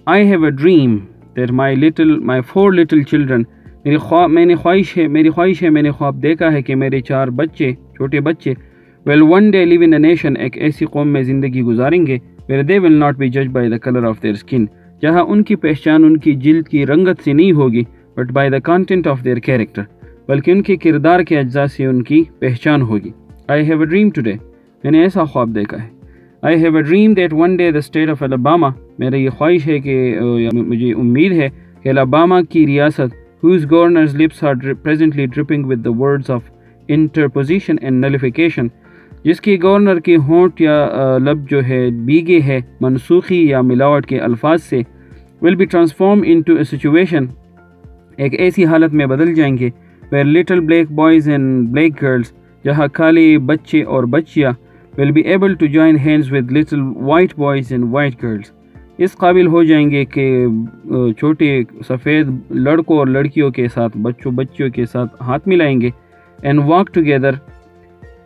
I have a dream that my 4 little children, میری خواہش ہے میں نے خواب دیکھا ہے کہ میرے 4 بچے چھوٹے بچے will one day live in a nation، ایک ایسی قوم میں زندگی گزاریں گے where they will not be judged by the color of their skin، جہاں ان کی پہچان ان کی جلد کی رنگت سے نہیں ہوگی but by the content of their character، بلکہ ان کے کردار کے اجزاء سے ان کی پہچان ہوگی۔ I have a dream today، میں نے ایسا خواب دیکھا ہے۔ I have a dream that one day the state of Alabama، میرا یہ خواہش ہے کہ مجھے امید ہے کہ الاباما کی ریاست whose governor's lips are presently dripping with the words of interposition and nullification، جس کی گورنر کے ہونٹ یا لب جو ہے بھیگے ہے منسوخی یا ملاوٹ کے الفاظ سے will be transformed into a situation، ایک ایسی حالت میں بدل جائیں گے where little black boys and black girls، جہاں کالے بچے اور بچیاں will be able to join hands with little white boys and white girls، اس قابل ہو جائیں گے کہ چھوٹے سفید لڑکوں اور لڑکیوں کے ساتھ بچیوں کے ساتھ ہاتھ ملائیں گے and walk together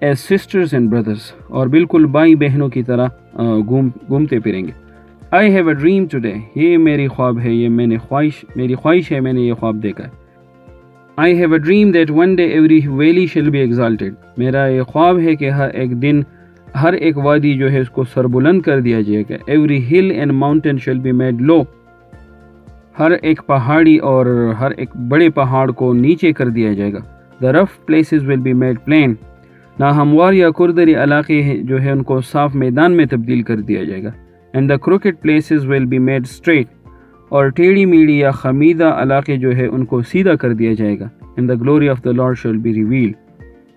as sisters and brothers، اور بالکل بھائی بہنوں کی طرح گھومتے پھریں گے۔ I have a dream today، یہ میری خواب ہے، یہ میری خواہش ہے، میں نے یہ خواب دیکھا ہے۔ I have a dream that one day every valley shall be exalted، میرا یہ خواب ہے کہ ایک دن ہر ایک وادی جو ہے اس کو سربلند کر دیا جائے گا۔ Every hill and mountain shall be made low، ہر ایک پہاڑی اور ہر ایک بڑے پہاڑ کو نیچے کر دیا جائے گا۔ The rough places will be made plain، ناہموار یا کردری علاقے جو ہے ان کو صاف میدان میں تبدیل کر دیا جائے گا۔ And the crooked places will be made straight، اور ٹیڑھی میڑھی یا خمیدہ علاقے جو ہے ان کو سیدھا کر دیا جائے گا۔ And the glory of the Lord shall be revealed،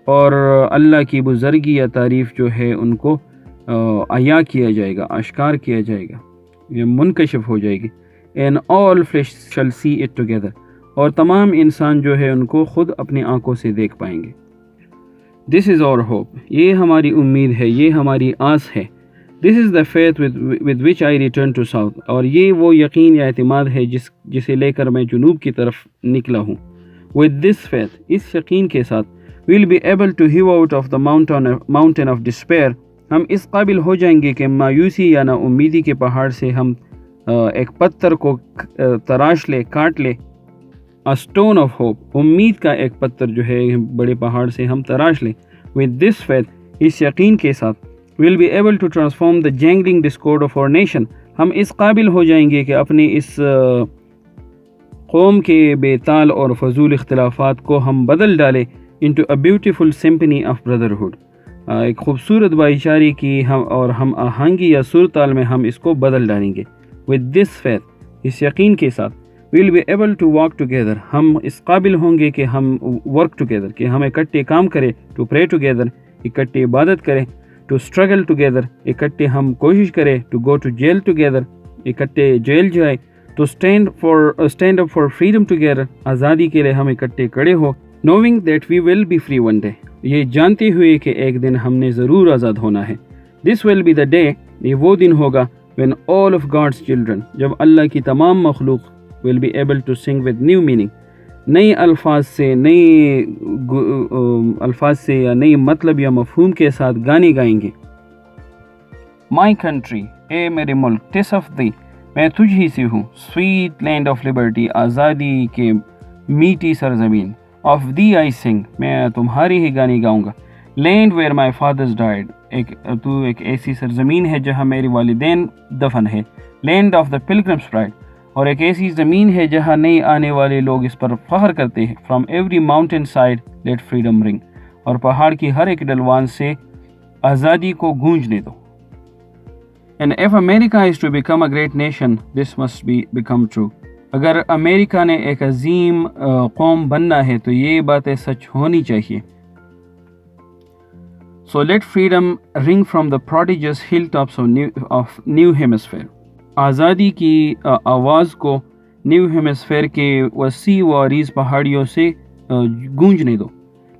اور اللہ کی بزرگی یا تعریف جو ہے ان کو عیاں کیا جائے گا، اشکار کیا جائے گا، یہ منکشف ہو جائے گی۔ And all flesh shall see it together، اور تمام انسان جو ہے ان کو خود اپنی آنکھوں سے دیکھ پائیں گے۔ This is our hope، یہ ہماری امید ہے، یہ ہماری آس ہے۔ This is the faith with which I return to south، اور یہ وہ یقین یا اعتماد ہے جسے لے کر میں جنوب کی طرف نکلا ہوں۔ With this faith، اس یقین کے ساتھ we'll be able to hew out of the mountain of despair، ہم اس قابل ہو جائیں گے کہ مایوسی یا نا امیدی کے پہاڑ سے ہم ایک پتھر کو تراش لے، کاٹ لے۔ A stone of hope، امید کا ایک پتھر جو ہے بڑے پہاڑ سے ہم تراش لیں۔ With this faith، اس یقین کے ساتھ we'll be able to transform the jangling discord of our nation، ہم اس قابل ہو جائیں گے کہ اپنے اس قوم کے بے تال اور فضول اختلافات کو ہم بدل ڈالیں into a beautiful symphony of brotherhood، ایک خوبصورت بھائی چارے کی اور ہم آہنگی یا سر تال میں ہم اس کو بدل ڈالیں گے۔ With this faith، اس یقین کے ساتھ we'll be able to walk together، ہم اس قابل ہوں گے کہ ہم work together، کہ ہم اکٹھے کام کریں، to pray together، اکٹھے عبادت کریں، to struggle together، اکٹھے ہم کوشش کریں، to go to jail together، اکٹھے جیل جائیں، to stand up for freedom together، آزادی کے لیے ہم اکٹھے کھڑے ہو، knowing that we will be free one day، یہ جانتے ہوئے کہ ایک دن ہم نے ضرور آزاد ہونا ہے۔ This will be the day، یہ وہ دن ہوگا when all of God's children، جب اللہ کی تمام مخلوق will be able to sing with new meaning، نئی الفاظ سے یا نئی مطلب یا مفہوم کے ساتھ گانے گائیں گے۔ My country، اے میرے ملک، tis of thee، میں تجھ ہی سے ہوں، sweet land of liberty، آزادی کے میٹھی سرزمین، of thee I sing، میں تمہاری ہی گانے گاؤں گا۔ land where my fathers died، تو ایک ایسی سرزمین ہے جہاں میرے والدین دفن ہے۔ land of the pilgrim's pride، اور ایک ایسی زمین ہے جہاں نئے آنے والے لوگ اس پر فخر کرتے ہیں۔ from every mountain side let freedom ring، اور پہاڑ کی ہر ایک ڈلوان سے آزادی کو گونجنے دو۔ and if America is to become a great nation، this must become true، اگر امریکہ نے ایک عظیم قوم بننا ہے تو یہ باتیں سچ ہونی چاہیے۔ so let freedom ring from the prodigious hilltops of New Hemisphere، آزادی کی آواز کو نیو ہیمسفیئر کے وسیع و عریض پہاڑیوں سے گونجنے دو۔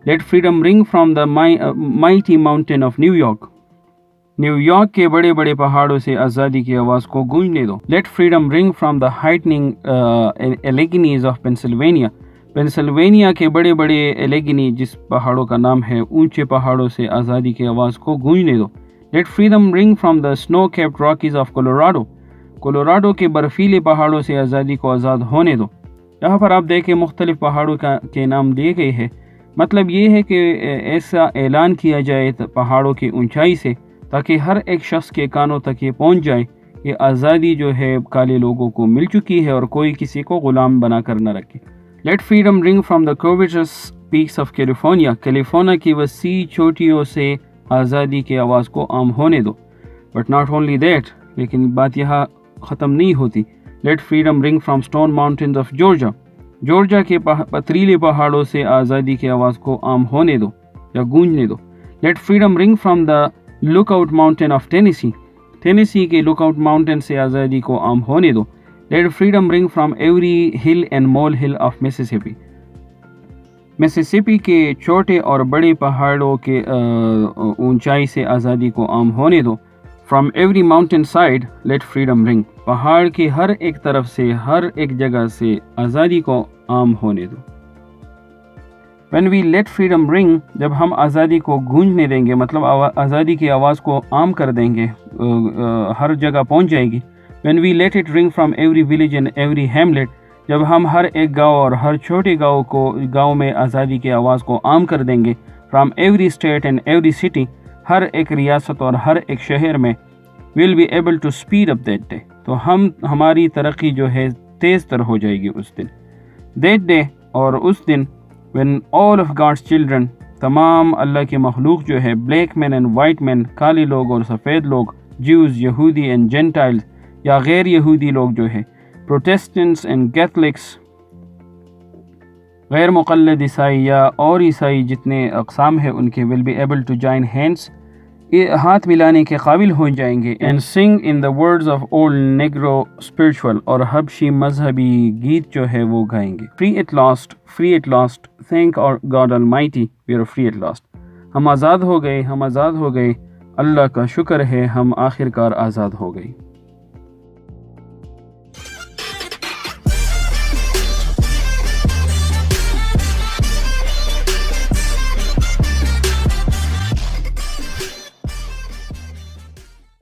Let freedom ring from the mighty mountains of New York, New York کے بڑے بڑے پہاڑوں سے آزادی کی آواز کو گونجنے دو۔ Let freedom ring from the heightening Alleghenies of Pennsylvania, Pennsylvania کے بڑے بڑے ایلیگنی جس پہاڑوں کا نام ہے، اونچے پہاڑوں سے آزادی کی آواز کو گونجنے دو۔ لیٹ فریڈم رنگ فرام دا سنو کیپڈ راکیز آف کولوراڈو، کولوراڈو کے برفیلے پہاڑوں سے آزادی کو آزاد ہونے دو. یہاں پر آپ دیکھیں مختلف پہاڑوں کے نام دیے گئے ہیں. مطلب یہ ہے کہ ایسا اعلان کیا جائے پہاڑوں کی اونچائی سے تاکہ ہر ایک شخص کے کانوں تک یہ پہنچ جائے کہ آزادی جو ہے کالے لوگوں کو مل چکی ہے اور کوئی کسی کو غلام بنا کر نہ رکھے. Let freedom ring from the curvaceous peaks of California. California کی وسیع چوٹیوں سے آزادی کی آواز کو عام ہونے دو. بٹ ناٹ اونلی دیٹ، لیکن بات یہاں ختم نہیں ہوتی. Late freedom ring from stone mountains of Georgia. Georgia کے پتریلے پہاڑوں سے آزادی کی آواز کو عام ہونے دو یا گونجنے دو. Let freedom ring from the lookout mountain of Tennessee. Tennessee کے لک آؤٹ ماؤنٹین سے آزادی کو عام ہونے دو. Let freedom ring from every hill and molehill of Mississippi. Mississippi کے چھوٹے اور بڑے پہاڑوں کے اونچائی سے آزادی کو عام ہونے دو. From every mountainside let freedom ring. پہاڑ کی ہر ایک طرف سے، ہر ایک جگہ سے آزادی کو عام ہونے دو. when we let freedom ring، جب ہم آزادی کو گونجنے دیں گے، مطلب آزادی کی آواز کو عام کر دیں گے، ہر جگہ پہنچ جائے گی. when we let it ring from every village and every hamlet، جب ہم ہر ایک گاؤں اور ہر چھوٹے گاؤں میں آزادی کی آواز کو عام کر دیں گے. from every state and every city، ہر ایک ریاست اور ہر ایک شہر میں. we'll be able to speed up that day، تو ہماری ترقی جو ہے تیز تر ہو جائے گی اس دن. that day، اور اس دن when all of God's children، تمام اللہ کے مخلوق جو ہے، black men and white men، کالے لوگ اور سفید لوگ، Jews، یہودی and Gentiles، یا غیر یہودی لوگ جو ہے، Protestants and Catholics، غیر مقلد عیسائی یا اور عیسائی جتنے اقسام ہیں ان کے، will be able to join hands، ہاتھ ملانے کے قابل ہو جائیں گے. and sing in the words of old Negro spiritual، اور حبشی مذہبی گیت جو ہے وہ گائیں گے. free at last، free at last، thank our God Almighty we are free at last. ہم آزاد ہو گئے، ہم آزاد ہو گئے، اللہ کا شکر ہے ہم آخر کار آزاد ہو گئے.